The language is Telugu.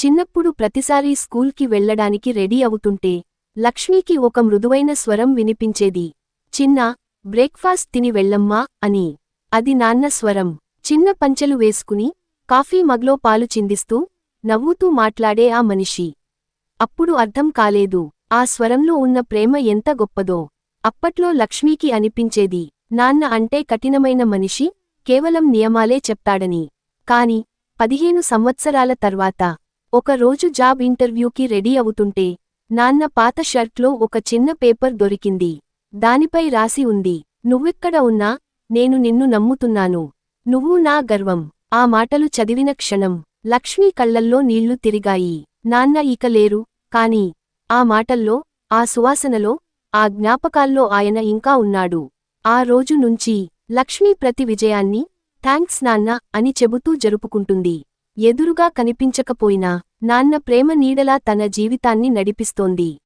చిన్నప్పుడు ప్రతిసారీ స్కూల్కి వెళ్లడానికి రెడీ అవుతుంటే లక్ష్మీకి ఒక మృదువైన స్వరం వినిపించేది. చిన్నా, బ్రేక్ఫాస్ట్ తిని వెళ్ళమ్మా అని. అది నాన్న స్వరం. చిన్న పంచెలు వేసుకుని, కాఫీ మగ్లో పాలు చిందిస్తూ, నవ్వుతూ మాట్లాడే ఆ మనిషి. అప్పుడు అర్థం కాలేదు, ఆ స్వరంలో ఉన్న ప్రేమ ఎంత గొప్పదో. అప్పట్లో లక్ష్మీకి అనిపించేది, నాన్న అంటే కఠినమైన మనిషి, కేవలం నియమాలే చెప్తాడని. కాని 15 సంవత్సరాల తర్వాత ఒక రోజు జాబ్ ఇంటర్వ్యూకి రెడీ అవుతుంటే నాన్న పాత షర్ట్లో ఒక చిన్న పేపర్ దొరికింది. దానిపై రాసి ఉంది, నువ్వెక్కడ ఉన్నా నేను నిన్ను నమ్ముతున్నాను. నువ్వు నా గర్వం. ఆ మాటలు చదివిన క్షణం లక్ష్మీ కళ్లల్లో నీళ్లు తిరిగాయి. నాన్న ఇక లేరు, కాని ఆ మాటల్లో, ఆ సువాసనలో, ఆ జ్ఞాపకాల్లో ఆయన ఇంకా ఉన్నాడు. ఆ రోజు నుంచి లక్ష్మీ ప్రతి విజయాన్ని థాంక్స్ నాన్న అని చెబుతూ జరుపుకుంటుంది. ఎదురుగా కనిపించకపోయినా నాన్న ప్రేమ నీడలా తన జీవితాన్ని నడిపిస్తోంది.